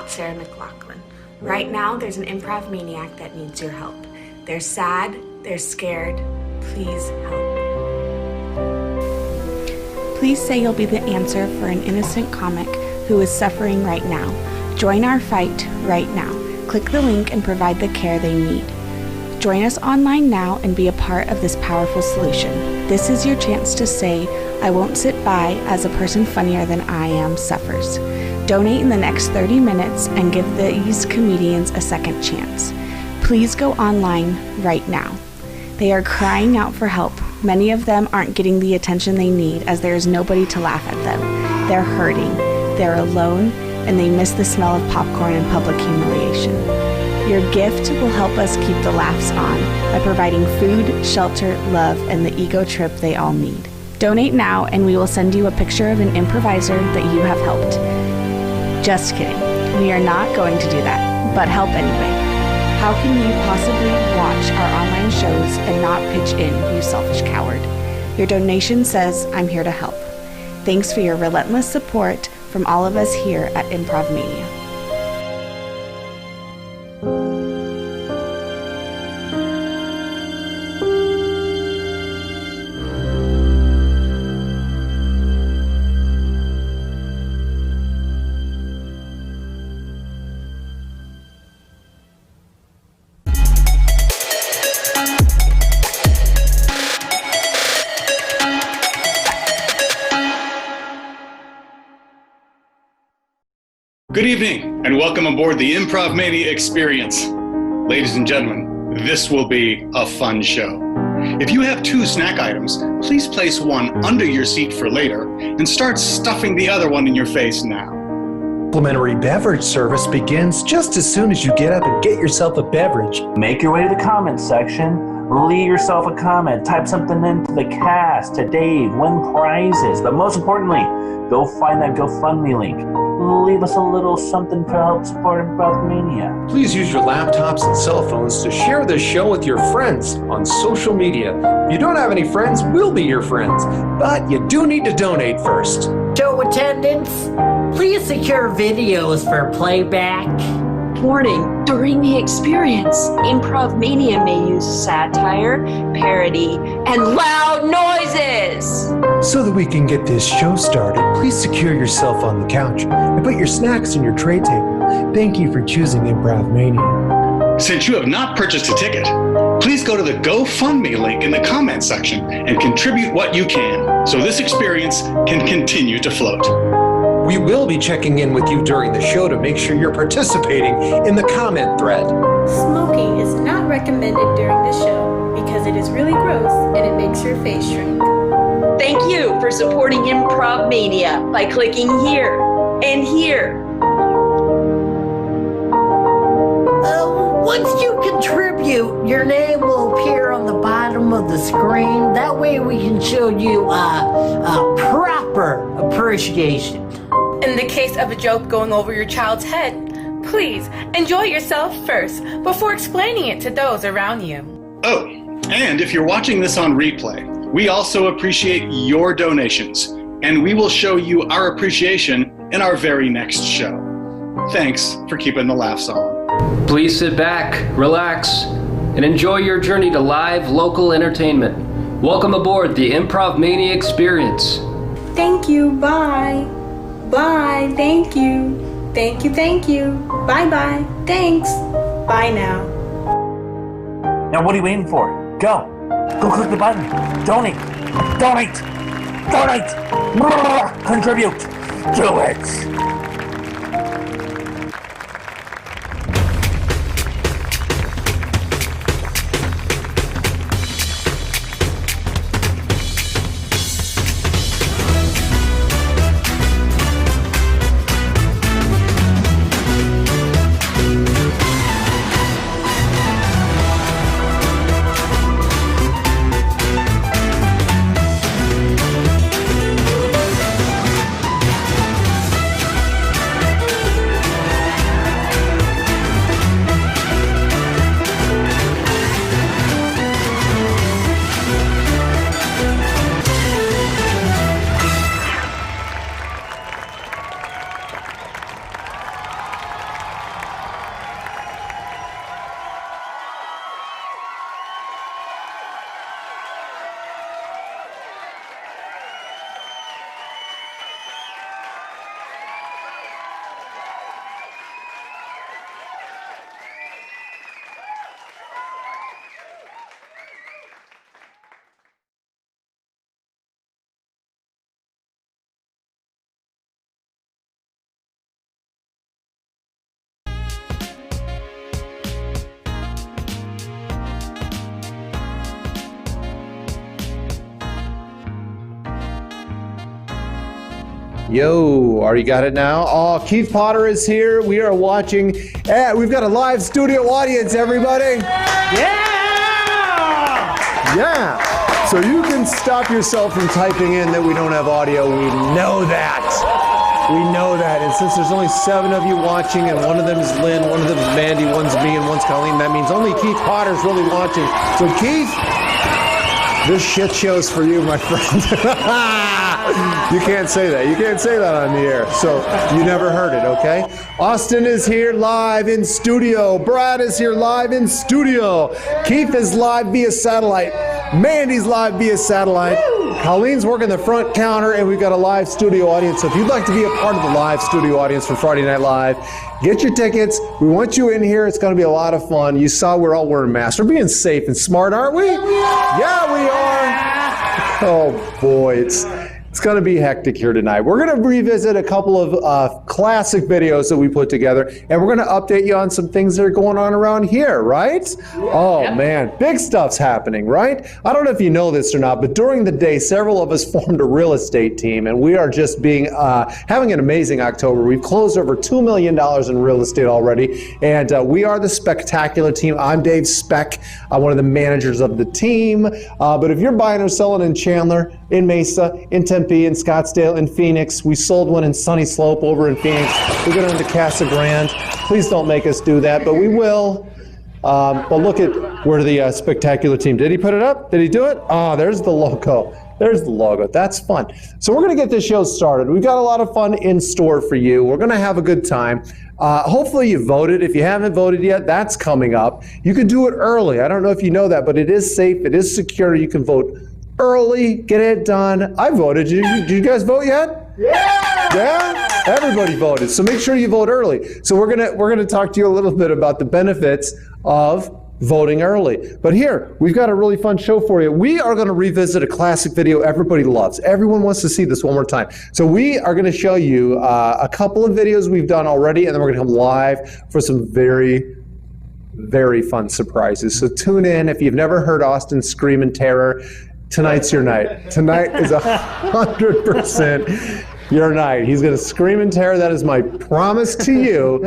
not Sarah McLachlan. Right now, there's an improv maniac that needs your help. They're sad, they're scared. Please help. Please say you'll be the answer for an innocent comic who is suffering right now. Join our fight right now. Click the link and provide the care they need. Join us online now and be a part of this powerful solution. This is your chance to say, I won't sit by as a person funnier than I am suffers. Donate in the next 30 minutes and give these comedians a second chance. Please go online right now. They are crying out for help. Many of them aren't getting the attention they need as there is nobody to laugh at them. They're hurting, they're alone, and they miss the smell of popcorn and public humiliation. Your gift will help us keep the laughs on by providing food, shelter, love, and the ego trip they all need. Donate now and we will send you a picture of an improviser that you have helped. Just kidding. We are not going to do that, but help anyway. How can you possibly watch our online shows and not pitch in, you selfish coward? Your donation says, I'm here to help. Thanks for your relentless support from all of us here at ImprovMANIA. Good evening, and welcome aboard the ImprovMANIA experience. Ladies and gentlemen, this will be a fun show. If you have 2 snack items, please place one under your seat for later and start stuffing the other one in your face now. Complimentary beverage service begins just as soon as you get up and get yourself a beverage. Make your way to the comments section, leave yourself a comment, type something into the cast, to Dave, win prizes, but most importantly, go find that GoFundMe link. Leave us a little something to help support ImprovMANIA. Please use your laptops and cell phones to share this show with your friends on social media. If you don't have any friends, we'll be your friends, but you do need to donate first. Show attendance, please secure videos for playback. Warning, during the experience, ImprovMANIA may use satire, parody, and loud noises. So that we can get this show started, please secure yourself on the couch and put your snacks on your tray table. Thank you for choosing ImprovMANIA. Since you have not purchased a ticket, please go to the GoFundMe link in the comments section and contribute what you can so this experience can continue to float. We will be checking in with you during the show to make sure you're participating in the comment thread. Smoking is not recommended during the show because it is really gross and it makes your face shrink. Thank you for supporting ImprovMANIA by clicking here and here. Once you contribute, your name will appear on the bottom of the screen. That way we can show you a proper appreciation. In the case of a joke going over your child's head, please enjoy yourself first before explaining it to those around you. Oh, and if you're watching this on replay, we also appreciate your donations, and we will show you our appreciation in our very next show. Thanks for keeping the laughs on. Please sit back, relax, and enjoy your journey to live local entertainment. Welcome aboard the ImprovMANIA experience. Thank you, bye. Bye, thank you. Thank you, thank you. Bye-bye, thanks. Bye now. Now what are you waiting for? Go! Go click the button. Donate! Donate! Donate! Contribute! Do it! Yo, already got it now? Oh, Keith Potter is here. We are watching. We've got a live studio audience, everybody. Yeah. So you can stop yourself from typing in that we don't have audio. We know that. We know that. And since there's only 7 of you watching, and one of them is Lynn, one of them is Mandy, one's me, and one's Colleen, that means only Keith Potter's really watching. So Keith, this shit show's for you, my friend. You can't say that. You can't say that on the air. So you never heard it, okay? Austin is here live in studio. Brad is here live in studio. Keith is live via satellite. Mandy's live via satellite. Colleen's working the front counter, and we've got a live studio audience. So if you'd like to be a part of the live studio audience for Friday Night Live, get your tickets. We want you in here. It's going to be a lot of fun. You saw we're all wearing masks. We're being safe and smart, aren't we? Yeah, we are. Oh, boy. It's going to be hectic here tonight. We're going to revisit a couple of classic videos that we put together, and we're going to update you on some things that are going on around here, right? Oh, man. Big stuff's happening, right? I don't know if you know this or not, but during the day, several of us formed a real estate team, and we are just having an amazing October. We've closed over $2 million in real estate already, and we are the Spectacular team. I'm Dave Speck. I'm one of the managers of the team, but if you're buying or selling in Chandler, in Mesa, in Tempe, in Scottsdale, in Phoenix. We sold one in Sunny Slope over in Phoenix. We got on to Casa Grande. Please don't make us do that, but we will. But look at where the Spectacular team. Did he put it up? Did he do it? Oh, there's the logo. There's the logo. That's fun. So we're going to get this show started. We've got a lot of fun in store for you. We're going to have a good time. Hopefully you voted. If you haven't voted yet, that's coming up. You can do it early. I don't know if you know that, but it is safe. It is secure. You can vote early, get it done. I voted. Did you guys vote yet? Yeah? Everybody voted. So make sure you vote early. So we're gonna talk to you a little bit about the benefits of voting early. But here, we've got a really fun show for you. We are going to revisit a classic video everybody loves. Everyone wants to see this one more time. So we are going to show you a couple of videos we've done already, and then we're going to come live for some very, very fun surprises. So tune in. If you've never heard Austin scream in terror, tonight's your night. Tonight is 100% your night. He's going to scream in terror. That is my promise to you.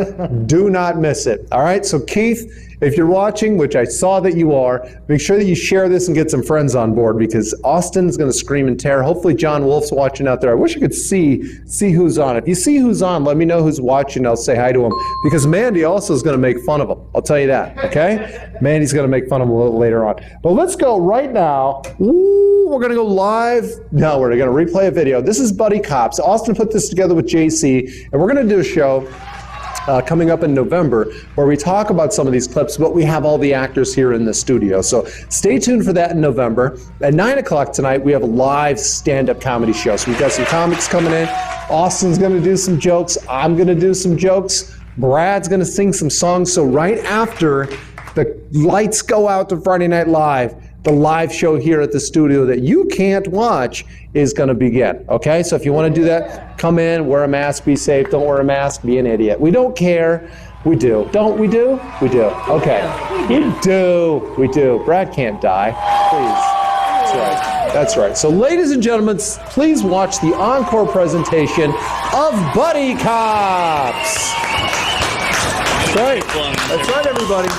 Do not miss it. All right? So Keith, if you're watching, which I saw that you are, make sure that you share this and get some friends on board, because Austin's going to scream in terror. Hopefully John Wolf's watching out there. I wish I could see who's on. If you see who's on, let me know who's watching. I'll say hi to him, because Mandy also is going to make fun of him. I'll tell you that, okay? Mandy's going to make fun of him a little later on. But let's go right now. Ooh, we're going to go live. No, we're going to replay a video. This is Buddy Cops. Austin put this together with JC, and we're going to do a show coming up in November where we talk about some of these clips, but we have all the actors here in the studio. So stay tuned for that in November. At 9 o'clock tonight, we have a live stand-up comedy show. So we've got some comics coming in. Austin's going to do some jokes. I'm going to do some jokes. Brad's going to sing some songs. So right after the lights go out to Friday Night Live, the live show here at the studio that you can't watch is going to begin, okay? So if you want to do that, come in, wear a mask, be safe. Don't wear a mask, be an idiot. We don't care. We do. Don't we do? We do. Okay. We do. We do. Brad can't die. Please. That's right. That's right. So ladies and gentlemen, please watch the encore presentation of Buddy Cops. That's right. That's right, everybody.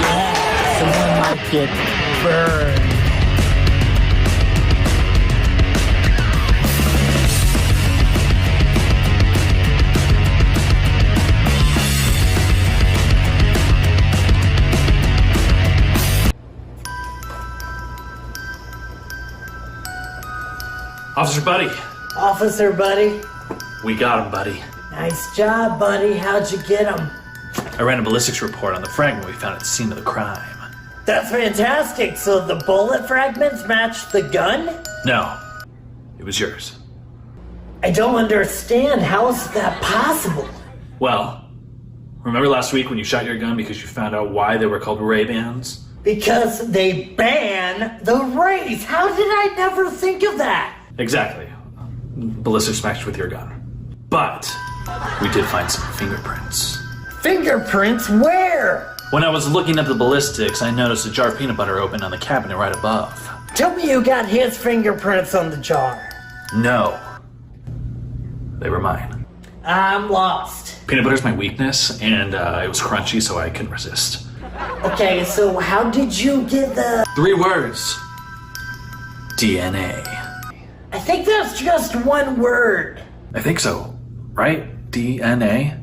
Yeah, someone might get burned. Officer Buddy. Officer Buddy. We got him, Buddy. Nice job, Buddy. How'd you get him? I ran a ballistics report on the fragment we found at the scene of the crime. That's fantastic. So the bullet fragments matched the gun? No, it was yours. I don't understand. How is that possible? Well, remember last week when you shot your gun because you found out why they were called Ray-Bans? Because they ban the rays. How did I never think of that? Exactly. Ballistics matched with your gun. But we did find some fingerprints. Fingerprints? Where? When I was looking up the ballistics, I noticed a jar of peanut butter open on the cabinet right above. Tell me you got his fingerprints on the jar. No. they were mine. I'm lost. Peanut butter's my weakness, and it was crunchy, so I couldn't resist. Okay, so how did you get the... 3 words. DNA. I think that's just one word. I think so, right? DNA?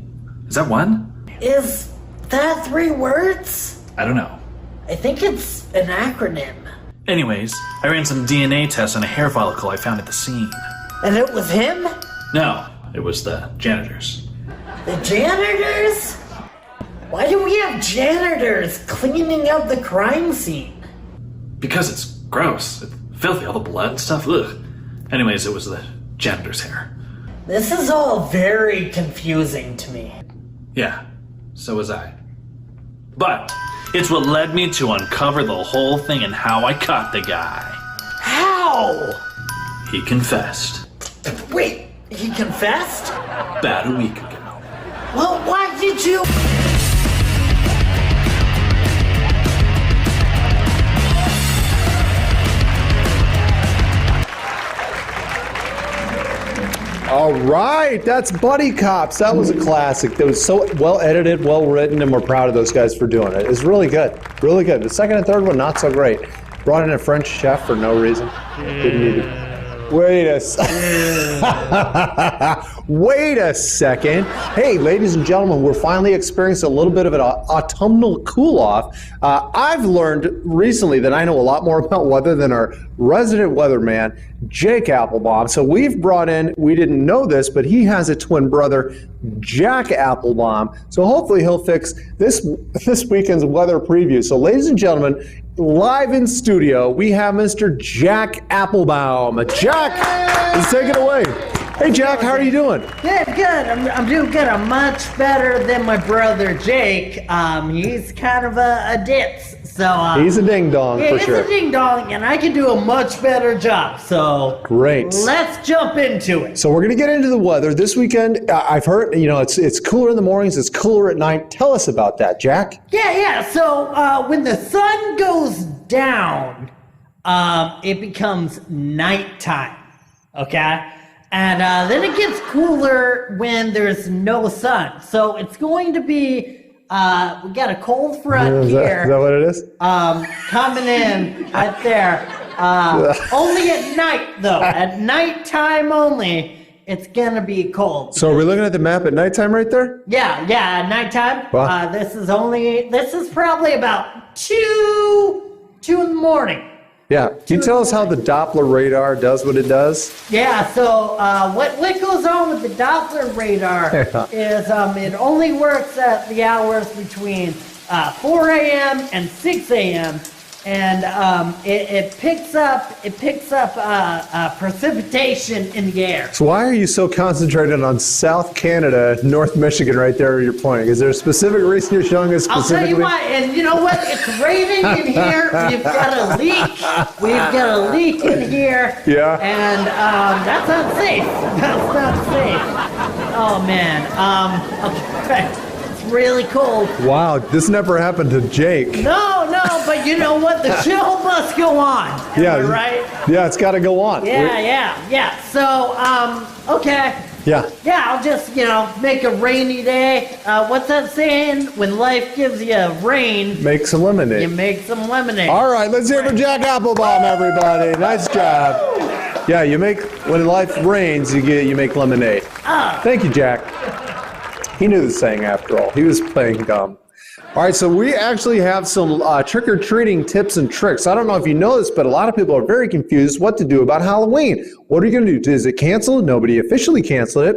Is that one? Is that 3 words? I don't know. I think it's an acronym. Anyways, I ran some DNA tests on a hair follicle I found at the scene. And it was him? No, it was the janitors. The janitors? Why do we have janitors cleaning up the crime scene? Because it's gross. It's filthy, all the blood and stuff. Ugh. Anyways, it was the janitor's hair. This is all very confusing to me. Yeah, so was I. But it's what led me to uncover the whole thing and how I caught the guy. How? He confessed. Wait, he confessed? About a week ago. Well, why did you... All right, that's Buddy Cops. That was a classic. That was so well edited, well written, and we're proud of those guys for doing it. It's really good, really good. The second and third one, not so great. Brought in a French chef for no reason. Didn't need to. Wait a Wait a second. Hey, ladies and gentlemen, we're finally experiencing a little bit of an autumnal cool-off. I've learned recently that I know a lot more about weather than our resident weatherman, Jake Applebaum. So we've brought in, we didn't know this, but he has a twin brother, Jack Applebaum. So hopefully he'll fix this weekend's weather preview. So ladies and gentlemen, live in studio, we have Mr. Jack Applebaum. Jack, let's take it away. Hey Jack, how are you doing? Good. I'm doing good. I'm much better than my brother Jake. He's kind of a ditz. So he's a ding dong for sure. He's a ding dong, and I can do a much better job. So great. Let's jump into it. So we're gonna get into the weather this weekend. I've heard, it's cooler in the mornings, it's cooler at night. Tell us about that, Jack. Yeah. So when the sun goes down, it becomes nighttime. Okay. And then it gets cooler when there's no sun. So it's going to be, we got a cold front here. Is that what it is? Coming in right there. Only at night, though. At nighttime only, it's going to be cold. So are we looking at the map at nighttime right there? Yeah, at nighttime. Wow. This is probably about 2 in the morning. Yeah. Can you tell us how the Doppler radar does what it does? Yeah, so what goes on with the Doppler radar is it only works at the hours between 4 a.m. and 6 a.m. and it picks up precipitation in the air. So why are you so concentrated on South Canada, North Michigan right there where you're pointing? Is there a specific reason you're showing us specifically? I'll tell you why, and you know what? It's raining in here. We've got a leak. We've got a leak in here. Yeah. And that's not safe. That's not safe. Oh, man. Okay. It's really cold. Wow, this never happened to Jake. No, but you know what? The show must go on. Yeah, right? Yeah, it's got to go on. Yeah. So, okay. Yeah. Yeah, I'll just, make a rainy day. What's that saying? When life gives you rain, make some lemonade. You make some lemonade. All right, let's hear it for Jack Applebaum, everybody. Nice job. Yeah, when life rains, you make lemonade. Thank you, Jack. He knew the saying after all. He was playing dumb. All right, so we actually have some trick-or-treating tips and tricks. I don't know if you know this, but a lot of people are very confused what to do about Halloween. What are you going to do? Is it canceled? Nobody officially canceled it.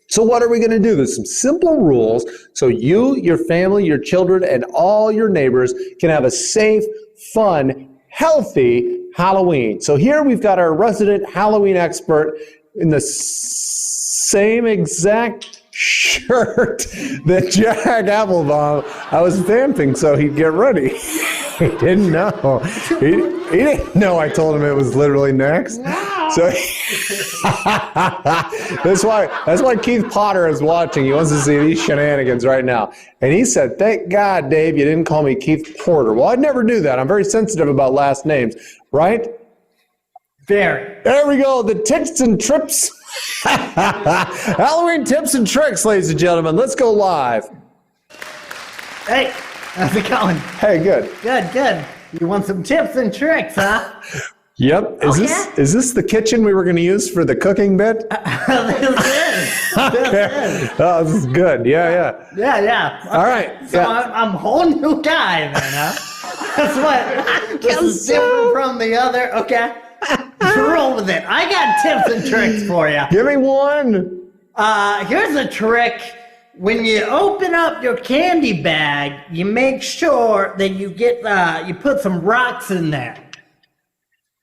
So what are we going to do? There's some simple rules so you, your family, your children, and all your neighbors can have a safe, fun, healthy Halloween. So here we've got our resident Halloween expert in the same exact shirt that Jack Applebaum. I was vamping so he'd get ready. He didn't know. He didn't know I told him it was literally next. So that's why Keith Potter is watching. He wants to see these shenanigans right now. And he said, "Thank God, Dave, you didn't call me Keith Porter." Well, I'd never do that. I'm very sensitive about last names, right? Very. There we go. The tips and trips. Halloween tips and tricks, ladies and gentlemen. Let's go live. Hey, how's it going? Hey, good. Good. You want some tips and tricks, huh? Yep. Is this the kitchen we were going to use for the cooking bit? This is. Okay. Oh, this is good. Yeah. Yeah. All right. So Yeah. I'm a whole new guy then, huh? That's what. This is different from the other. Okay. Roll with it. I got tips and tricks for you. Give me one. Here's a trick. When you open up your candy bag, you make sure that you put some rocks in there.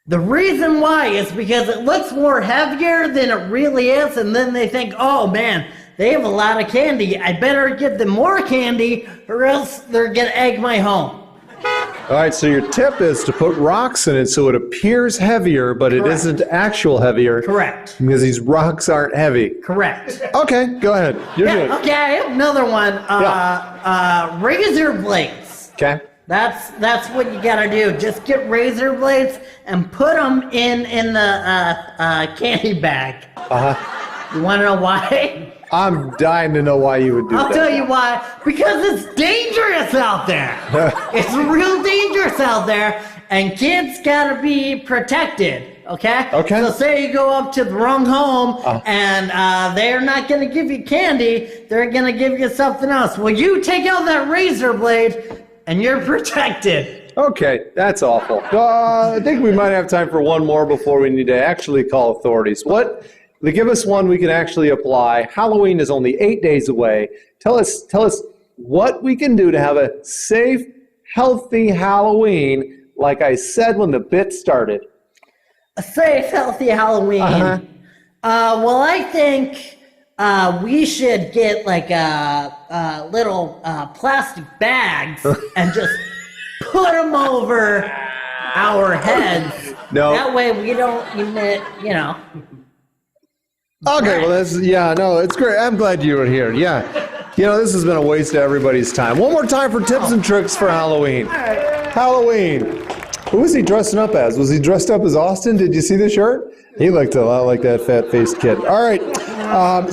The reason why is because it looks more heavier than it really is, and then they think, oh man, they have a lot of candy. I better give them more candy or else they're gonna egg my home. All right, so your tip is to put rocks in it so it appears heavier, but it isn't actual heavier. Correct. Because these rocks aren't heavy. Correct. Okay, go ahead. You're good. Okay, I have another one. Razor blades. Okay. That's what you gotta do. Just get razor blades and put them in the candy bag. You wanna know why? I'm dying to know why you would do that. I'll tell you why. Because it's dangerous out there. It's real dangerous out there, and kids gotta be protected. Okay? Okay. So say you go up to the wrong home and they're not gonna give you candy, they're gonna give you something else. Well, you take out that razor blade and you're protected. Okay, that's awful. I think we might have time for one more before we need to actually call authorities. Give us one we can actually apply. Halloween is only 8 days away. Tell us what we can do to have a safe, healthy Halloween, like I said when the bit started. A safe, healthy Halloween. Well, I think we should get like little plastic bags and just put them over our heads. No. That way we don't emit, Okay, well, it's great. I'm glad you were here. Yeah. This has been a waste of everybody's time. One more time for tips and tricks for Halloween. Halloween. Who was he dressing up as? Was he dressed up as Austin? Did you see the shirt? He looked a lot like that fat-faced kid. All right.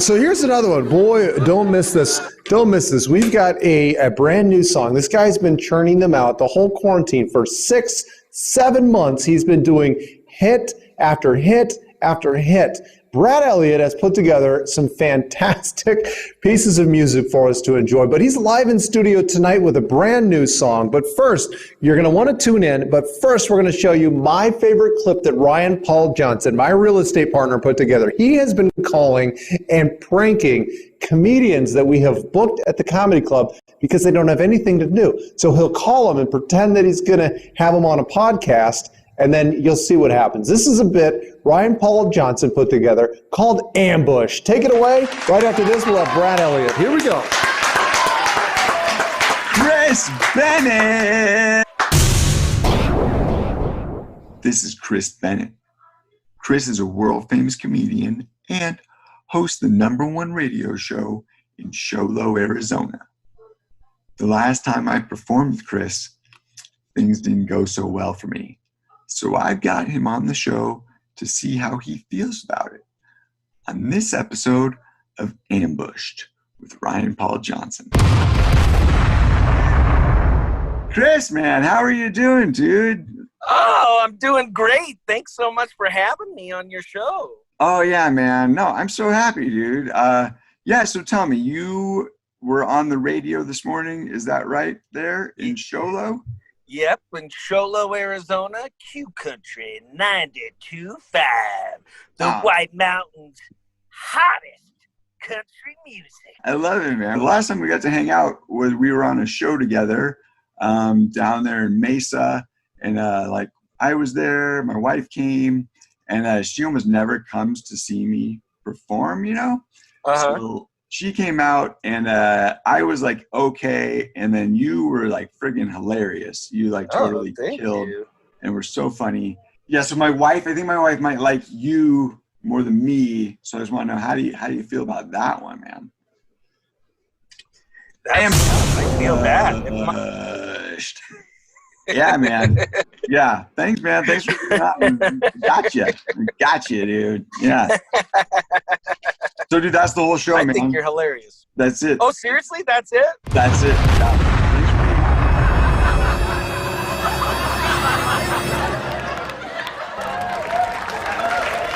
So here's another one. Boy, don't miss this. Don't miss this. We've got a brand new song. This guy's been churning them out the whole quarantine for 6-7 months. He's been doing hit after hit after hit. Brad Elliott has put together some fantastic pieces of music for us to enjoy, but he's live in studio tonight with a brand new song. But first, you're going to want to tune in, but first we're going to show you my favorite clip that Ryan Paul Johnson, my real estate partner, put together. He has been calling and pranking comedians that we have booked at the comedy club because they don't have anything to do. So he'll call them and pretend that he's going to have them on a podcast, and then you'll see what happens. This is a bit Ryan Paul Johnson put together called Ambush. Take it away. Right after this, we'll have Brad Elliott. Here we go. Chris Bennett. This is Chris Bennett. Chris is a world-famous comedian and hosts the #1 radio show in Show Low, Arizona. The last time I performed with Chris, things didn't go so well for me. So I've got him on the show to see how he feels about it on this episode of Ambushed with Ryan Paul Johnson. Chris, man, how are you doing, dude? Oh, I'm doing great. Thanks so much for having me on your show. Oh, yeah, man. No, I'm so happy, dude. So tell me, you were on the radio this morning, is that right, there in Show Low? Yep, in Show Low, Arizona, Q Country 92.5, the White Mountains' hottest country music. I love it, man. The last time we got to hang out was we were on a show together down there in Mesa, and I was there, my wife came, and she almost never comes to see me perform, So she came out, and I was like, okay, and then you were like friggin' hilarious. You like totally killed and were so funny. Yeah, so I think my wife might like you more than me. So I just want to know, how do you feel about that one, man? I feel bad. Yeah, man. Yeah. Thanks, man. Thanks for coming out. Gotcha, dude. Yeah. So, dude, that's the whole show, man. I think you're hilarious. That's it. Oh, seriously? That's it? That's it. Yeah.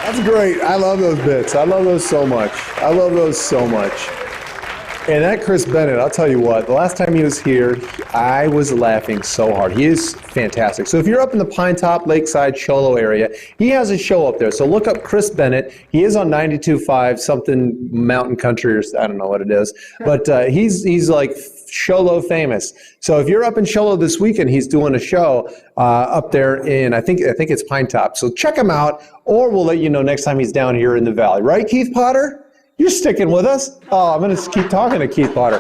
That's great. I love those bits. I love those so much. And that Chris Bennett, I'll tell you what, the last time he was here, I was laughing so hard. He is fantastic. So if you're up in the Pine Top, Lakeside, Cholo area, he has a show up there. So look up Chris Bennett. He is on 92.5, something mountain country, or I don't know what it is. But he's like Cholo famous. So if you're up in Cholo this weekend, he's doing a show up there in, I think it's Pine Top. So check him out, or we'll let you know next time he's down here in the valley. Right, Keith Potter? You're sticking with us. Oh, I'm going to keep talking to Keith Potter.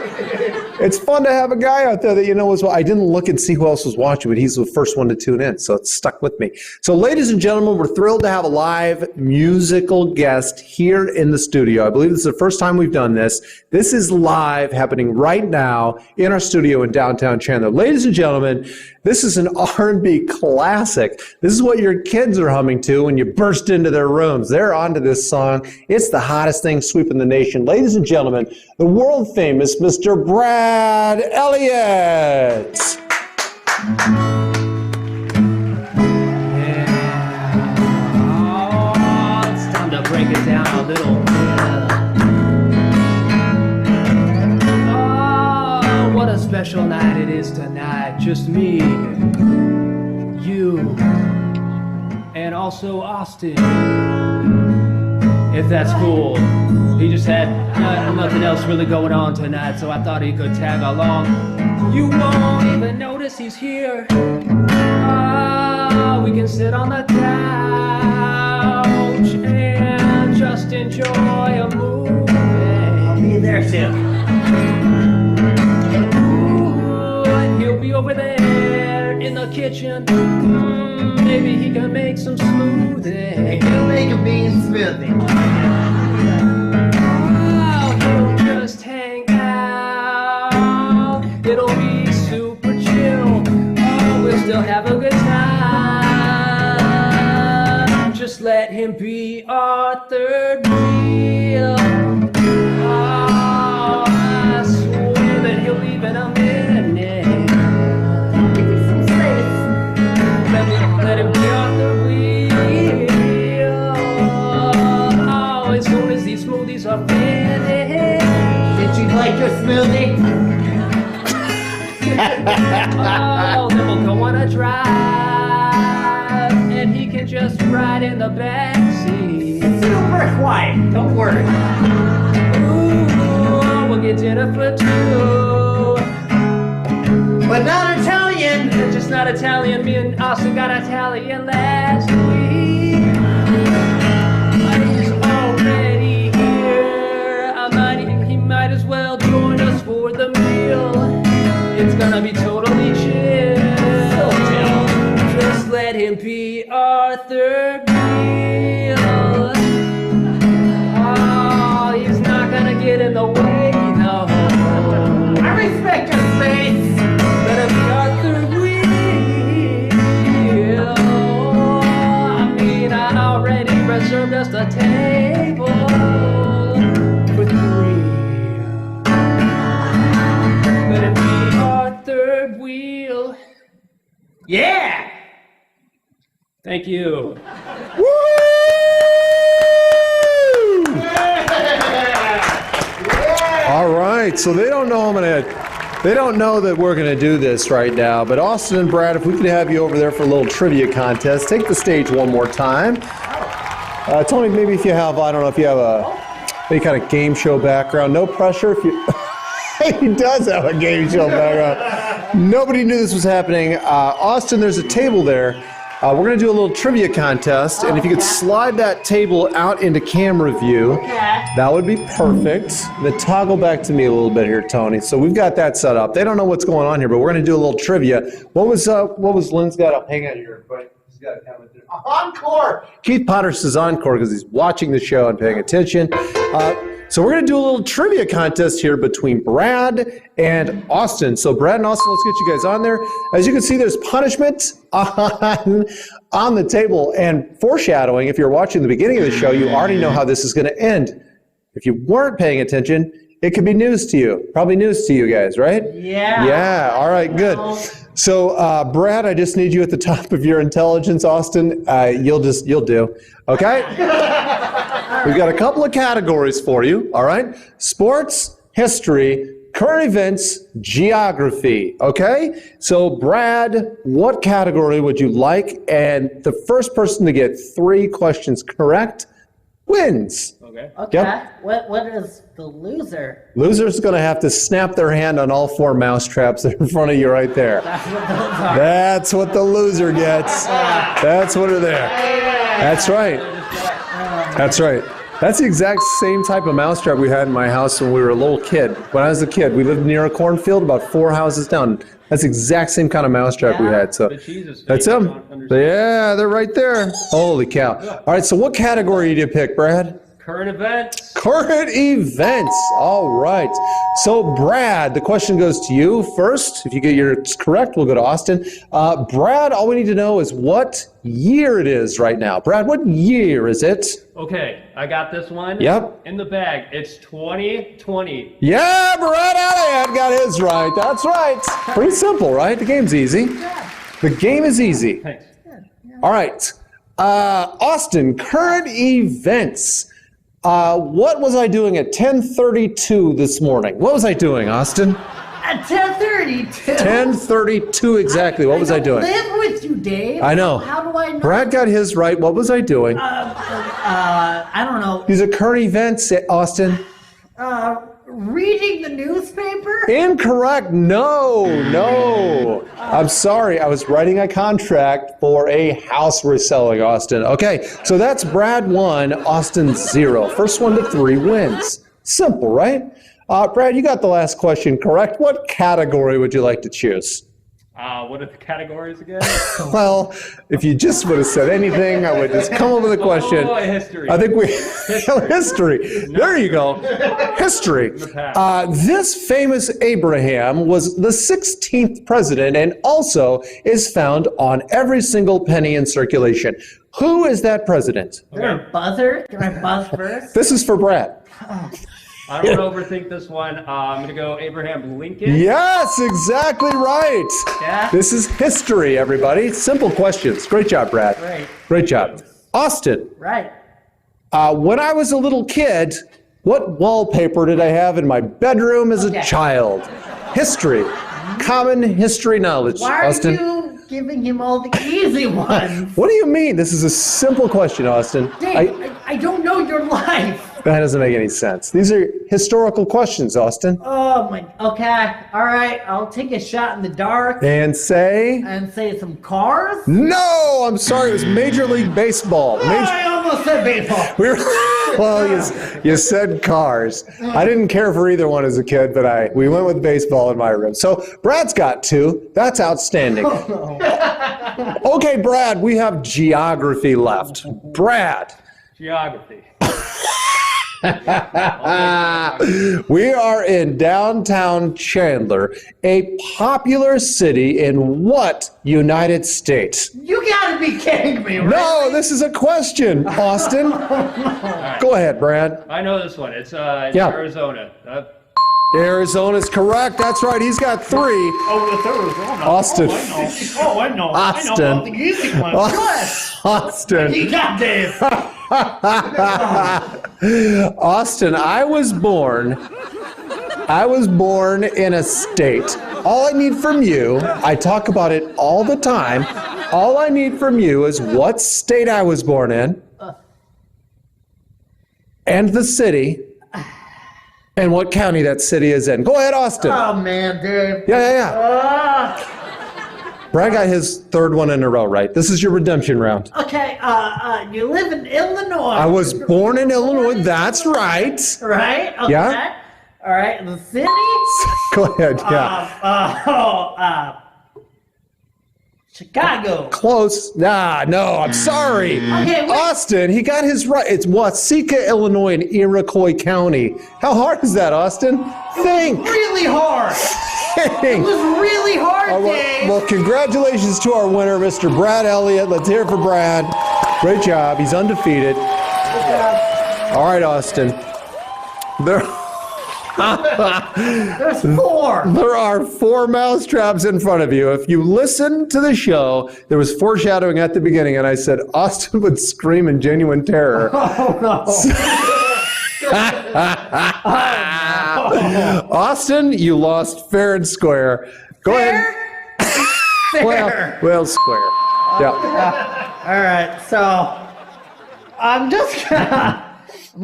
It's fun to have a guy out there that you know as well. I didn't look and see who else was watching, but he's the first one to tune in, so it's stuck with me. So ladies and gentlemen, we're thrilled to have a live musical guest here in the studio. I believe this is the first time we've done this. This is live, happening right now in our studio in downtown Chandler. Ladies and gentlemen, this is an R&B classic. This is what your kids are humming to when you burst into their rooms. They're onto this song. It's the hottest thing sweeping the nation. Ladies and gentlemen, the world famous Mr. Brad Elliott. Oh, it's time to break it down a little bit. Oh, what a special night it is tonight. Just me, you, and also Austin. If that's cool. He just had nothing else really going on tonight, so I thought he could tag along. You won't even notice he's here. We can sit on the couch and just enjoy a movie. I'll be there soon. And he'll be over there in the kitchen. Maybe he can make some smoothie. He'll make a bean smoothie. He'll just hang out. It'll be super chill. Oh, we'll still have a good time. Just let him be our third wheel. Oh, I swear that he'll leave in a minute. Let him be our third wheel. Oh, as soon as these smoothies are finished. Did you like your smoothie? Oh, then we'll go on a drive, and he can just ride in the backseat. Super quiet, don't worry. Ooh, we'll get dinner for two. But not Italian. Just not Italian. Me and Austin got Italian last week. He's already here. He might as well join us for the meal. It's gonna be totally chill. So chill. Just let him be our third wheel. Oh, he's not gonna get in the way, no. I respect your space. Let him be our third wheel. I mean, I already reserved us a table for three. Let him be our third wheel. Yeah! Thank you. Woo! All right, so they don't know they don't know that we're gonna do this right now, but Austin and Brad, if we could have you over there for a little trivia contest, take the stage one more time. Tony, maybe if you have, I don't know if you have any kind of game show background, no pressure if you, he does have a game show background. Nobody knew this was happening. Austin, there's a table there. We're going to do a little trivia contest, and if you could slide that table out into camera view, that would be perfect. Then toggle back to me a little bit here, Tony. So we've got that set up. They don't know what's going on here, but we're going to do a little trivia. What was Lynn's got up? Hang on here. He's got a comment there. Encore! Keith Potter says encore because he's watching the show and paying attention. So we're going to do a little trivia contest here between Brad and Austin. So Brad and Austin, let's get you guys on there. As you can see, there's punishment on the table, and foreshadowing. If you're watching the beginning of the show, you already know how this is going to end. If you weren't paying attention, it could be news to you. Probably news to you guys, right? Yeah. Yeah. All right, good. So, Brad, I just need you at the top of your intelligence. Austin, you'll do. Okay? We've got a couple of categories for you. All right? Sports, history, current events, geography. Okay? So, Brad, what category would you like? And the first person to get 3 questions correct wins. Okay. Yep. What is the loser? Loser's going to have to snap their hand on all 4 mousetraps that are in front of you right there. That's what the loser gets. That's what are there. That's right. That's right. That's the exact same type of mousetrap we had in my house when we were a little kid. When I was a kid, we lived near a cornfield about 4 houses down. That's the exact same kind of mousetrap we had. So that's them. Yeah, they're right there. Holy cow. All right, so what category did you pick, Brad? Current events. Current events. All right. So, Brad, the question goes to you first. If you get yours correct, we'll go to Austin. Brad, all we need to know is what year it is right now. Brad, what year is it? Okay, I got this one. Yep. In the bag. It's 2020. Yeah, Brad Alleyad got his right. That's right. Pretty simple, right? The game's easy. The game is easy. Thanks. All right. Austin, current events. What was I doing at 10:32 this morning? What was I doing, Austin? At 10:32. 10:32 exactly. What was I doing? I live with you, Dave. I know. How do I know? Brad got his right. What was I doing? I don't know. These are current events, Austin. Reading the newspaper? Incorrect. No. I'm sorry. I was writing a contract for a house we're selling, Austin. Okay, so that's Brad 1, Austin 0. First 1 to 3 wins. Simple, right? Brad, you got the last question correct. What category would you like to choose? What are the categories again? Well, if you just would have said anything, I would just come up with a question. Oh, history. I think history. There you go. History. This famous Abraham was the 16th president and also is found on every single penny in circulation. Who is that president? Is there a buzzer? Can I buzz first? This is for Brad. I don't want to overthink this one. I'm going to go Abraham Lincoln. Yes, exactly right. Yeah. This is history, everybody. Simple questions. Great job, Brad. Great job. Austin. Right. When I was a little kid, what wallpaper did I have in my bedroom as a child? History. Common history knowledge. Why are Austin. you giving him all the easy ones? What do you mean? This is a simple question, Austin. Dave, I don't know your life. That doesn't make any sense. These are historical questions, Austin. Oh my, okay, all right, I'll take a shot in the dark. And say? And say some cars? No, I'm sorry, it was Major League Baseball. I almost said baseball. Well, you said cars. I didn't care for either one as a kid, but we went with baseball in my room. So Brad's got 2. That's outstanding. Okay, Brad, we have geography left. Brad. Geography. We are in downtown Chandler, a popular city in what United States? You gotta be kidding me, right? No, this is a question, Austin. Go ahead, Brad. I know this one. It's Arizona. Arizona's correct. That's right. He's got 3. Oh, it's Arizona. Austin. I know. Austin. I know all the easy ones. Austin. You got Dave. Austin, I was born in a state. All I need from you, I talk about it all the time. All I need from you is what state I was born in, and the city, and what county that city is in. Go ahead, Austin. Oh, man, Dave. Yeah. Brad got his 3rd one in a row right. This is your redemption round. Okay, you live in Illinois. I was born in Illinois. That's right. Right? Okay. Yeah. All right, the city? Go ahead, yeah. Chicago. Close. No, I'm sorry. Okay, wait. Austin, he got his right. It's Waseca, Illinois, in Iroquois County. How hard is that, Austin? Think. Really hard. It was really hard, All right. Dave. Well, congratulations to our winner, Mr. Brad Elliott. Let's hear it for Brad. Great job. He's undefeated. All right, Austin. There's 4. There are 4 mousetraps in front of you. If you listen to the show, there was foreshadowing at the beginning, and I said Austin would scream in genuine terror. Oh, no. Austin, you lost fair and square. Go ahead. Fair. Well, square. Yeah. All right, so I'm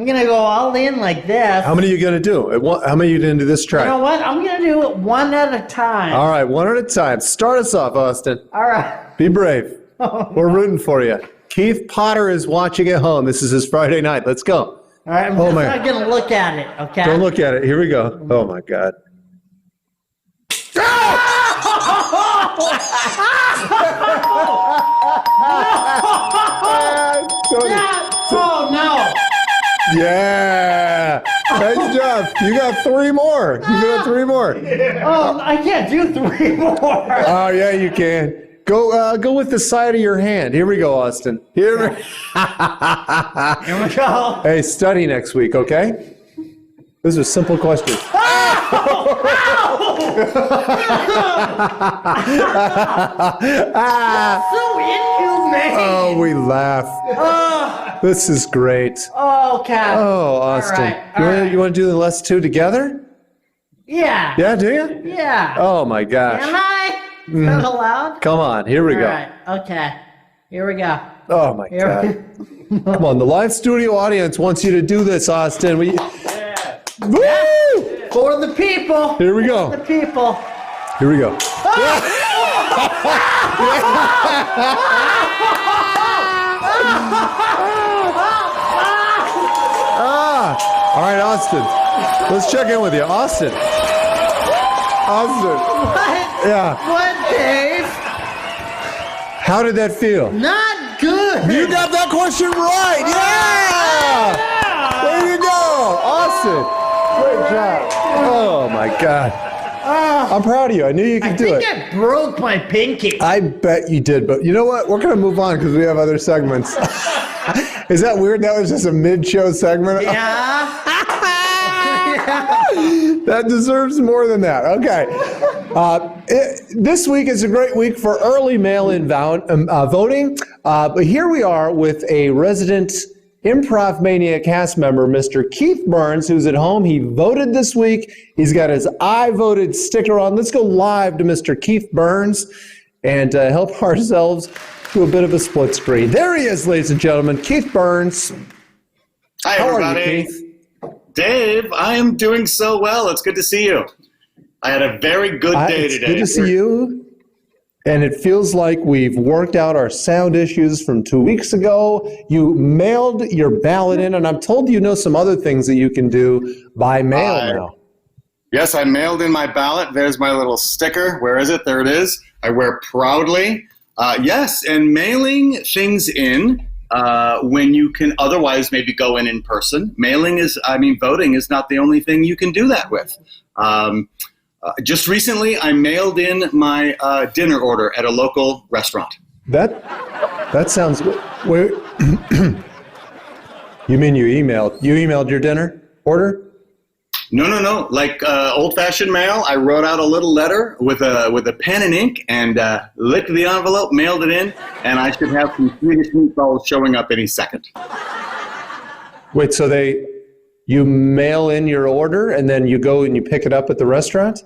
gonna go all in like this. How many are you going to do? How many are you going to do this You track? know what? I'm gonna do it one at a time. All right, one at a time. Start us off, Austin. All right. Be brave. We're rooting for you. Keith Potter is watching at home. This is his Friday night. Let's go. All right, I'm not gonna look at it, okay? Don't look at it. Here we go. Oh, my God. Oh, no. Yeah. Nice job. You got 3 more. You got 3 more. Oh, I can't do 3 more. Oh, yeah, you can. Go with the side of your hand. Here we go, Austin. Here we go. Hey, study next week, okay? Those are simple questions. So inhumane. Oh, we laugh. This is great. Okay. Oh, Austin. You want to do the last 2 together? Yeah. Yeah, do you? Yeah. Oh, my gosh. Am I? Is that allowed? Come on, here we All go. right. Okay. Here we go. Oh, my God. Come on, the live studio audience wants you to do this, Austin. Woo! For the people. Here we go. For the people. Here we go. All right, Austin. Let's check in with you. Austin. Austin. What? Yeah. What, Dave? How did that feel? Not good. You got that question right. Yeah! There you go. Austin. Great job. Oh, my God. I'm proud of you. I knew you could do it. I think I broke my pinky. I bet you did, but you know what? We're going to move on because we have other segments. Is that weird? That was just a mid-show segment? Yeah. That deserves more than that. Okay. This week is a great week for early mail-in voting. But here we are with a resident ImprovMANIA cast member, Mr. Keith Burns, who's at home. He voted this week. He's got his I voted sticker on. Let's go live to Mr. Keith Burns and help ourselves do a bit of a split screen. There he is, ladies and gentlemen. Keith Burns. Hi, How everybody. are you, Keith? Dave, I am doing so well. It's good to see you. I had a very good day today. It's good to see you. And it feels like we've worked out our sound issues from 2 weeks ago. You mailed your ballot in, and I'm told you know some other things that you can do by mail now. Yes, I mailed in my ballot. There's my little sticker. Where is it? There it is. I wear proudly. Yes, and mailing things in when you can otherwise maybe go in person. Voting is not the only thing you can do that with. Just recently, I mailed in my dinner order at a local restaurant. That sounds good. Wait. You mean you emailed your dinner order? No. Like old-fashioned mail, I wrote out a little letter with a pen and ink and licked the envelope, mailed it in, and I should have some Swedish meatballs showing up any second. Wait, so you mail in your order and then you go and you pick it up at the restaurant?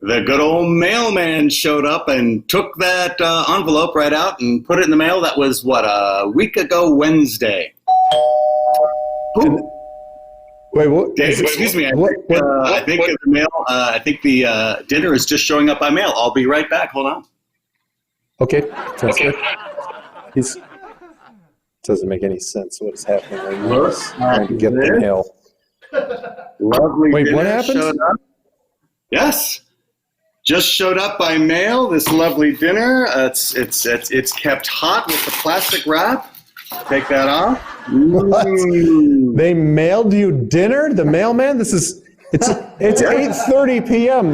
The good old mailman showed up and took that envelope right out and put it in the mail. That was, a week ago Wednesday. Wait, what? Dave, excuse me. I think the mail. I think the dinner is just showing up by mail. I'll be right back. Hold on. Okay, sounds good. Doesn't make any sense what is happening right now. Trying to get the mail. Lovely. Wait, dinner what happened? showed up. Yes. Just showed up by mail. This lovely dinner. It's kept hot with the plastic wrap. Take that off. What? They mailed you dinner? The mailman? It's 8:30 p.m.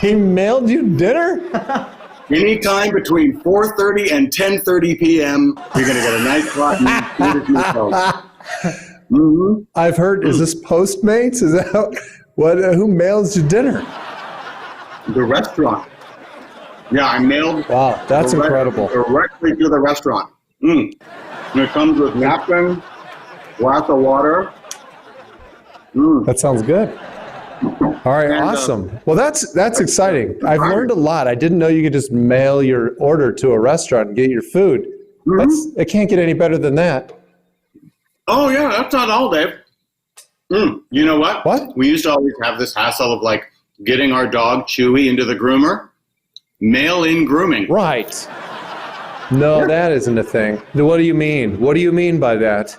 He mailed you dinner? Anytime between 4:30 and 10:30 p.m., you're going to get a nice rotten mm-hmm. I've heard, is this Postmates? Is that who mails you dinner? The restaurant. Yeah, I mailed. Wow, that's incredible. Directly to the restaurant. And it comes with napkin, glass of water. That sounds good. All right, awesome. Well, that's exciting. I've learned a lot. I didn't know you could just mail your order to a restaurant and get your food. It can't get any better than that. Oh, yeah, that's not all, Dave. You know what? What? We used to always have this hassle of like getting our dog Chewy into the groomer. Mail-in grooming. Right. No, that isn't a thing. What do you mean? What do you mean by that?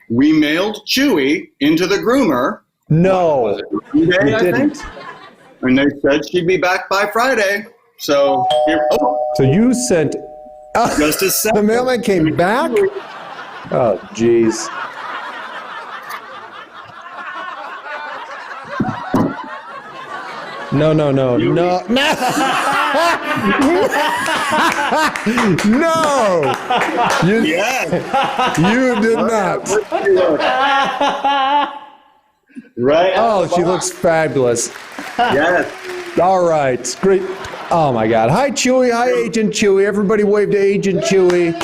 We mailed Chewy into the groomer. No, you didn't. And they said she'd be back by Friday. So here. So you sent. Just as the mailman came back. Oh, jeez. No. No. You did not. Right. Oh, she looks fabulous. Yes. All right. Great. Oh, my God. Hi, Chewy. Hi, Agent Chewy. Everybody wave to Agent Chewy.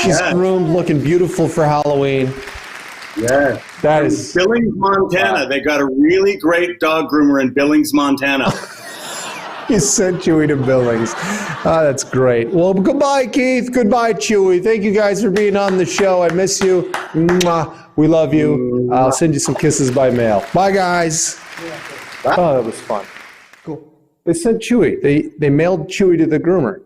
She's groomed, looking beautiful for Halloween. Yes. That is Billings, Montana. They got a really great dog groomer in Billings, Montana. You sent Chewy to Billings. That's great. Well, goodbye, Keith. Goodbye, Chewy. Thank you guys for being on the show. I miss you. Mwah. We love you. I'll send you some kisses by mail. Bye, guys. Oh, that was fun. Cool. They sent Chewy. They mailed Chewy to the groomer.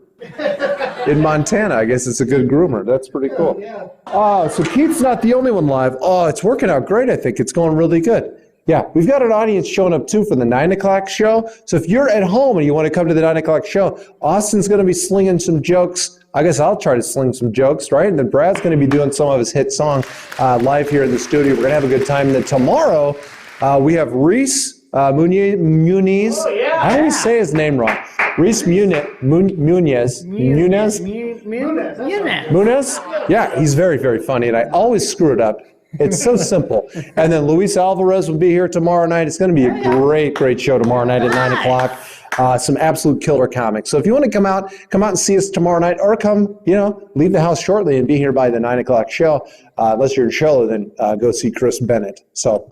In Montana. I guess it's a good groomer. That's pretty cool. Oh, so Keith's not the only one live. Oh, it's working out great, I think. It's going really good. Yeah, we've got an audience showing up, too, for the 9 o'clock show. So if you're at home and you want to come to the 9 o'clock show, Austin's going to be slinging some jokes. I guess I'll try to sling some jokes, right? And then Brad's going to be doing some of his hit song live here in the studio. We're going to have a good time. And then tomorrow, we have Reese Muniz. Oh, yeah. I always say his name wrong. Reese Muniz. Yeah, he's very, very funny, and I always screw it up. It's so simple. And then Luis Alvarez will be here tomorrow night. It's going to be a great, great show tomorrow night at 9 o'clock. Some absolute killer comics. So if you want to come out and see us tomorrow night, or come, leave the house shortly and be here by the 9 o'clock show. Unless you're in Charlotte, then go see Chris Bennett. So,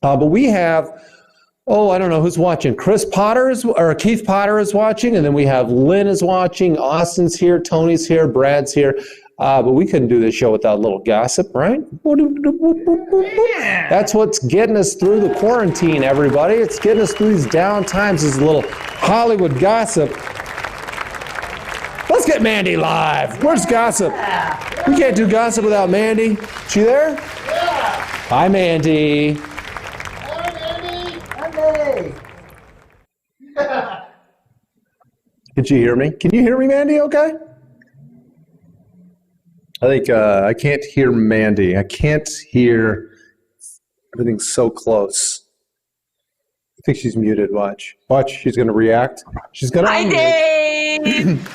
but we have. Oh, I don't know who's watching. Keith Potter is watching, and then we have Lynn is watching, Austin's here, Tony's here, Brad's here. But we couldn't do this show without a little gossip, right? Yeah. That's what's getting us through the quarantine, everybody. It's getting us through these down times. This is a little Hollywood gossip. Let's get Mandy live. Where's gossip? We can't do gossip without Mandy. She there? Yeah. Hi, Mandy. Did you hear me? Can you hear me, Mandy, okay? I think I can't hear Mandy. I can't hear. Everything's so close. I think she's muted. Watch. She's going to react. She's going to. Hi, Dave.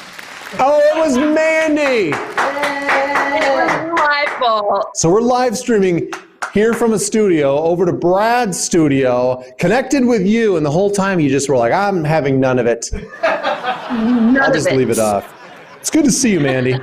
Oh, it was Mandy. It was my fault. So we're live streaming here from a studio over to Brad's studio, connected with you, and the whole time you just were like, I'm having none of it. I'll just leave it off. It's good to see you, Mandy.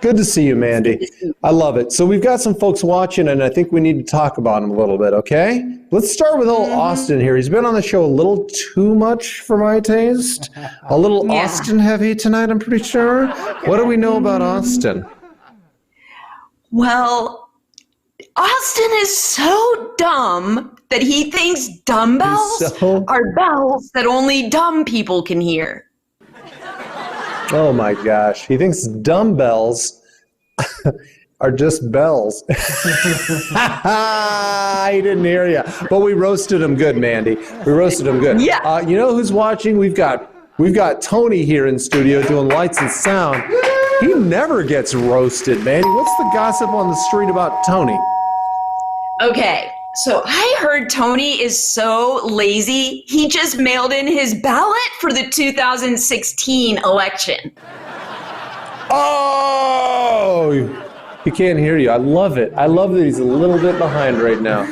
Good to see you, Mandy. I love it. So we've got some folks watching, and I think we need to talk about them a little bit, okay? Let's start with old Austin here. He's been on the show a little too much for my taste. A little Austin heavy tonight, I'm pretty sure. What do we know about Austin? Well, Austin is so dumb that he thinks dumbbells are bells that only dumb people can hear. Oh my gosh. He thinks dumbbells are just bells. I didn't hear you. But we roasted him good, Mandy. We roasted him good. Yeah. You know who's watching? We've got Tony here in studio doing lights and sound. He never gets roasted, Mandy. What's the gossip on the street about Tony? Okay, so I heard Tony is so lazy, he just mailed in his ballot for the 2016 election. Oh! He can't hear you. I love it. I love that he's a little bit behind right now.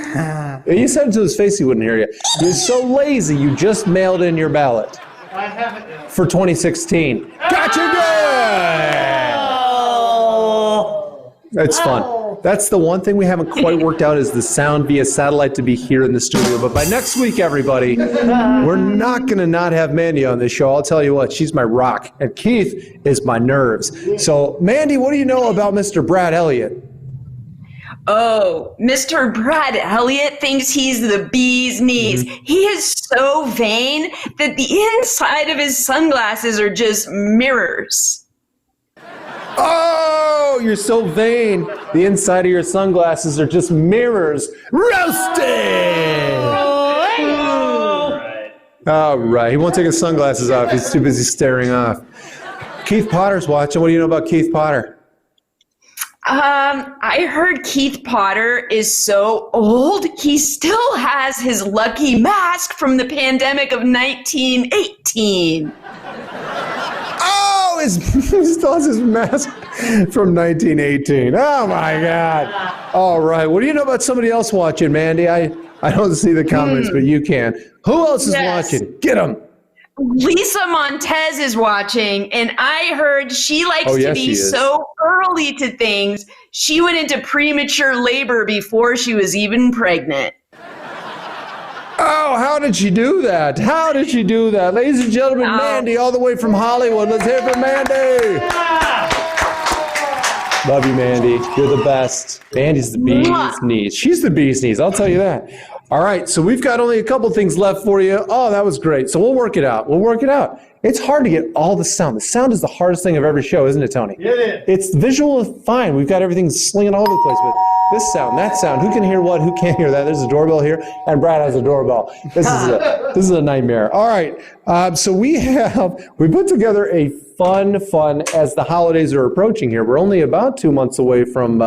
You said it to his face he wouldn't hear you. You're so lazy, you just mailed in your ballot. I haven't. For 2016. Gotcha good! It's fun. That's the one thing we haven't quite worked out is the sound via satellite to be here in the studio. But by next week, everybody, we're not going to not have Mandy on this show. I'll tell you what, she's my rock. And Keith is my nerves. So, Mandy, what do you know about Mr. Brad Elliott? Oh, Mr. Brad Elliott thinks he's the bee's knees. He is so vain that the inside of his sunglasses are just mirrors. Oh, you're so vain. The inside of your sunglasses are just mirrors. Roasted! All right. He won't take his sunglasses off. He's too busy staring off. Keith Potter's watching. What do you know about Keith Potter? I heard Keith Potter is so old, he still has his lucky mask from the pandemic of 1918. Oh, he still has his mask from 1918. Oh, my God. All right. What do you know about somebody else watching, Mandy? I don't see the comments, but you can. Who else is watching? Get them. Lisa Montez is watching, and I heard she likes to be so early to things, she went into premature labor before she was even pregnant. Oh, how did she do that? How did she do that? Ladies and gentlemen, Mandy, all the way from Hollywood. Let's hear it for Mandy. Love you, Mandy. You're the best. Mandy's the bee's knees. She's the bee's knees, I'll tell you that. All right, so we've got only a couple things left for you. Oh, that was great. So we'll work it out. It's hard to get all the sound. The sound is the hardest thing of every show, isn't it, Tony? Yeah, it is. It's visual fine. We've got everything slinging all over the place, but this sound, that sound, who can hear what, who can't hear that? There's a doorbell here, and Brad has a doorbell. This is a nightmare. All right, so we put together a fun, as the holidays are approaching here. We're only about 2 months away from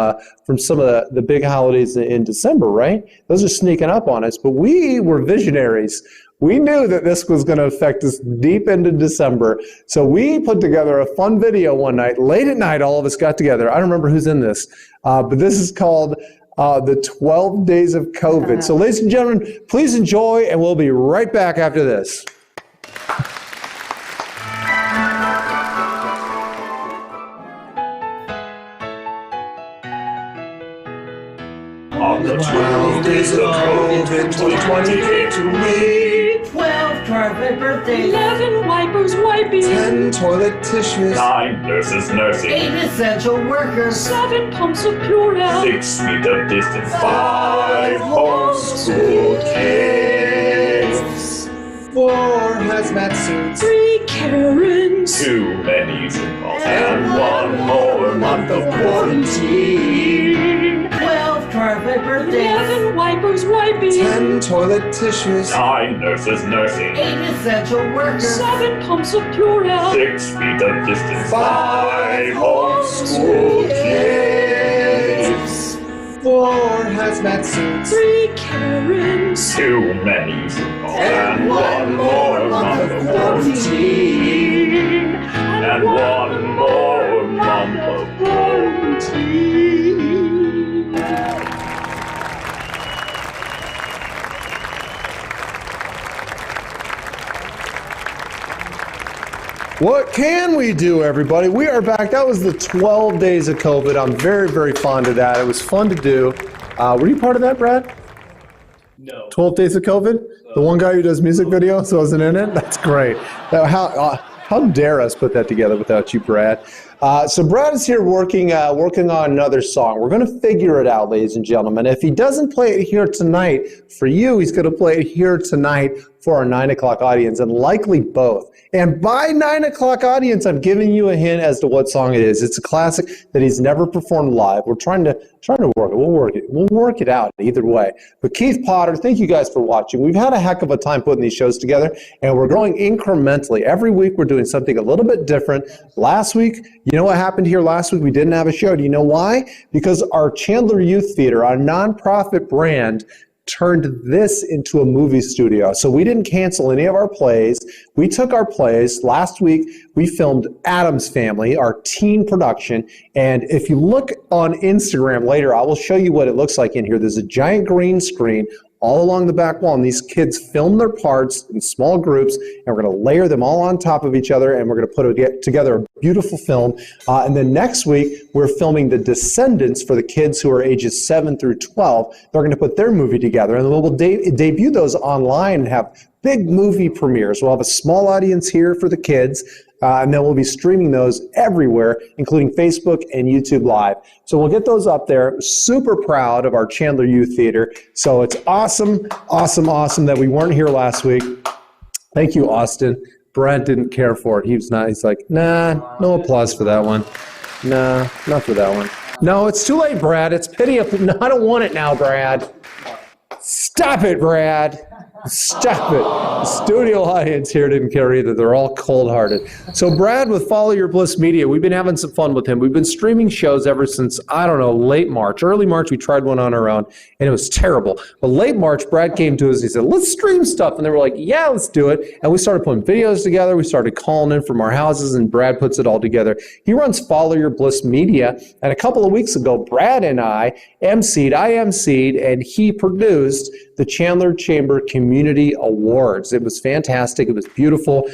some of the big holidays in December, right? Those are sneaking up on us, but we were visionaries. We knew that this was going to affect us deep into December. So we put together a fun video one night, late at night, all of us got together. I don't remember who's in this, but this is called the 12 Days of COVID. So ladies and gentlemen, please enjoy, and we'll be right back after this. On the 12 days of COVID, 2020 came to me. 12 carpet birthdays. 11 wipers wiping. 10 toilet tissues. 9 nurses nursing. 8 essential workers. 7 pumps of Purell. 6 feet of distance. 5 homeschool kids. 4 hazmat suits. 3 Karens. 2 many Zoom calls. And 1 more month of quarantine. 12 carpet birthdays. 11 wipers wiping. 10 toilet tissues. 9 nurses nursing. 8 essential workers. 7 pumps of Purell. 6 feet of distance. 5 homeschool kids. 4 hazmat suits. 3 Karens. 2 many Zoom calls. And 1 more month of quarantine. And 1 more month of quarantine. What can we do, everybody? We are back. That was the 12 days of COVID. I'm very, very fond of that. It was fun to do. Were you part of that, Brad? No. 12 days of COVID? The one guy who does music videos wasn't in it? That's great. How dare us put that together without you, Brad? So Brad is here working on another song. We're going to figure it out, ladies and gentlemen. If he doesn't play it here tonight for you, he's going to play it here tonight for our 9 o'clock audience, and likely both. And by 9 o'clock audience, I'm giving you a hint as to what song it is. It's a classic that he's never performed live. We're trying to work it. We'll work it out either way. But Keith Potter, thank you guys for watching. We've had a heck of a time putting these shows together, and we're growing incrementally. Every week we're doing something a little bit different. Last week, you know what happened here last week? We didn't have a show. Do you know why? Because our Chandler Youth Theater, our nonprofit brand, turned this into a movie studio. So we didn't cancel any of our plays. We took our plays. Last week, we filmed Addams Family, our teen production. And if you look on Instagram later, I will show you what it looks like in here. There's a giant green screen all along the back wall, and these kids film their parts in small groups, and we're going to layer them all on top of each other, and we're going to put together a beautiful film. And then next week, we're filming The Descendants for the kids who are ages 7 through 12. They're going to put their movie together, and we'll debut those online and have big movie premieres. We'll have a small audience here for the kids, and then we'll be streaming those everywhere, including Facebook and YouTube Live. So we'll get those up there. Super proud of our Chandler Youth Theater. So it's awesome, awesome, awesome that we weren't here last week. Thank you, Austin. Brent didn't care for it. He's like, nah, no applause for that one. Nah, not for that one. No, it's too late, Brad. It's pity. No, I don't want it now, Brad. Stop it, Brad. Stop it. The studio audience here didn't care either. They're all cold-hearted. So Brad with Follow Your Bliss Media, we've been having some fun with him. We've been streaming shows ever since, I don't know, late March. Early March, we tried one on our own, and it was terrible. But late March, Brad came to us and he said, let's stream stuff. And they were like, yeah, let's do it. And we started putting videos together. We started calling in from our houses, and Brad puts it all together. He runs Follow Your Bliss Media. And a couple of weeks ago, Brad and I emceed, and he produced the Chandler Chamber Community Awards. It was fantastic. It was beautiful.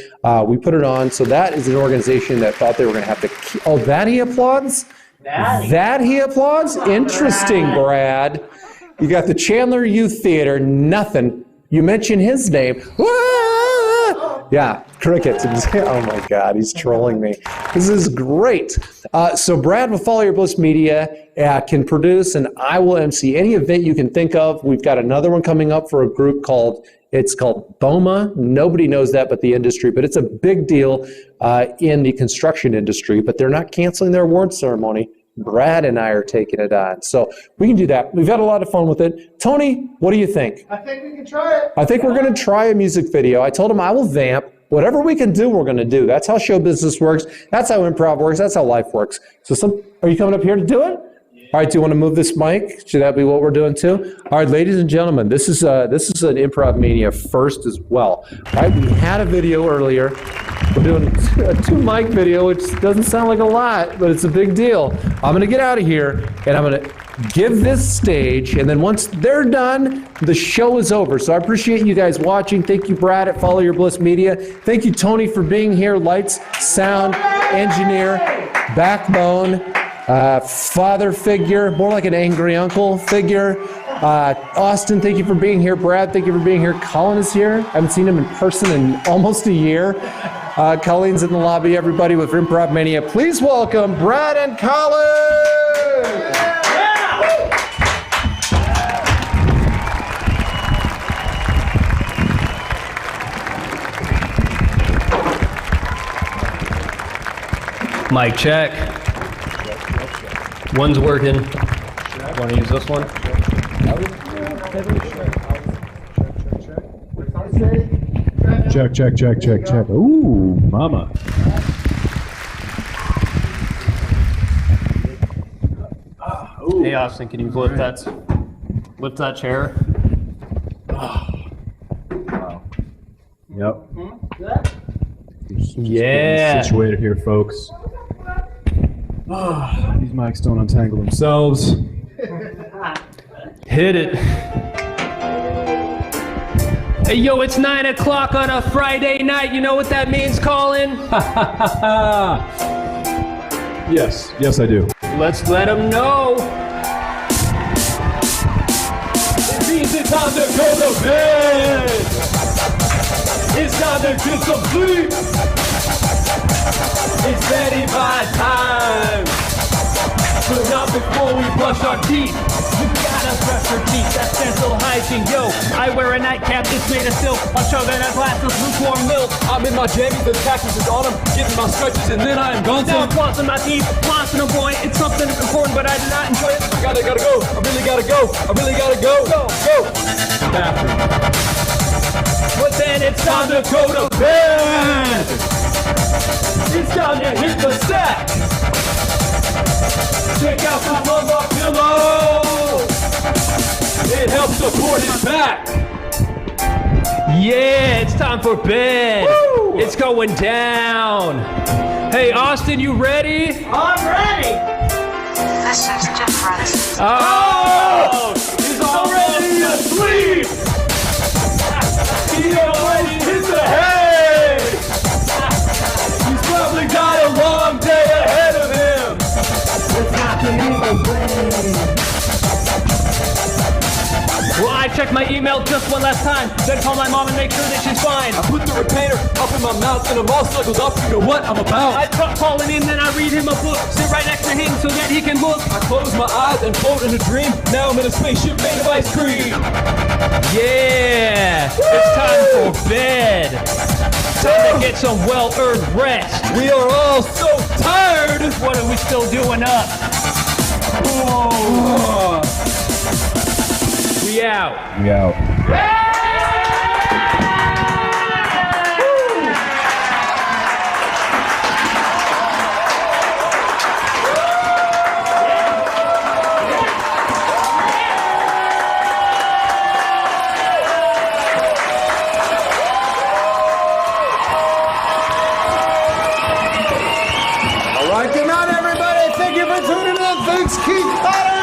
We put it on. So that is an organization that thought they were going to have to... Oh, that he applauds? That he applauds? Interesting, Brad. You got the Chandler Youth Theater, nothing. You mention his name. Yeah, crickets. Oh my God, he's trolling me. This is great. So Brad with Follow Your Bliss Media can produce, and I will MC any event you can think of. We've got another one coming up for a group called BOMA. Nobody knows that but the industry, but it's a big deal in the construction industry, but they're not canceling their award ceremony. Brad and I are taking it on. So we can do that. We've had a lot of fun with it. Tony, what do you think? I think we can try it. I think we're going to try a music video. I told him I will vamp. Whatever we can do, we're going to do. That's how show business works. That's how improv works. That's how life works. So are you coming up here to do it? All right, do you want to move this mic? Should that be what we're doing too? All right, ladies and gentlemen, this is an ImprovMANIA first as well. All right, we had a video earlier. We're doing a 2-mic video, which doesn't sound like a lot, but it's a big deal. I'm going to get out of here, and I'm going to give this stage, and then once they're done, the show is over. So I appreciate you guys watching. Thank you, Brad at Follow Your Bliss Media. Thank you, Tony, for being here. Lights, sound, engineer, backbone, father figure, more like an angry uncle figure. Austin, thank you for being here. Brad, thank you for being here. Colin is here. I haven't seen him in person in almost a year. Colin's in the lobby, everybody, with ImprovMANIA. Please welcome Brad and Colin! Mic check. One's working. Want to use this one? Check. Ooh, mama. Hey, Austin, can you lift that chair? Wow. Yep. Yeah. Situated here, folks. These mics don't untangle themselves. Hit it. Hey, yo, it's 9 o'clock on a Friday night. You know what that means, Colin? Yes, I do. Let's let them know. It means it's time to go to bed. It's time to get some sleep. It's very bad time. But not before we brush our teeth. You gotta brush your teeth, that's dental hygiene. Yo, I wear a nightcap, it's made of silk. I'll show that a glass of lukewarm milk. I'm in my jammies, the cactus is on them. Getting my stretches and then I am gone. Now I'm flossing my teeth, flossing them, boy. It's something important, but I do not enjoy it. I gotta go. I really gotta go. I really gotta go. Go. Bathroom. But then it's time to go to bed. It's time to hit the sack. Check out my mama pillow. It helps support his back. Yeah, it's time for bed. Woo! It's going down. Hey, Austin, you ready? I'm ready. This is different. Oh! He's already asleep. He already hit the hay. He's probably got a long day ahead of him. It's not the evil brain. Well, I checked my email just one last time, then call my mom and make sure that she's fine. I put the retainer up in my mouth and I'm all snuggled up. You know what I'm about. I start calling him, then I read him a book, sit right next to him so that he can look. I close my eyes and float in a dream. Now I'm in a spaceship made of ice cream. Yeah, woo! It's time for bed. Time to get some well-earned rest. We are all so tired. What are we still doing up? Oh. We out. We out. All right, good night, everybody. Thank you for tuning in. Thanks, Keith Potter.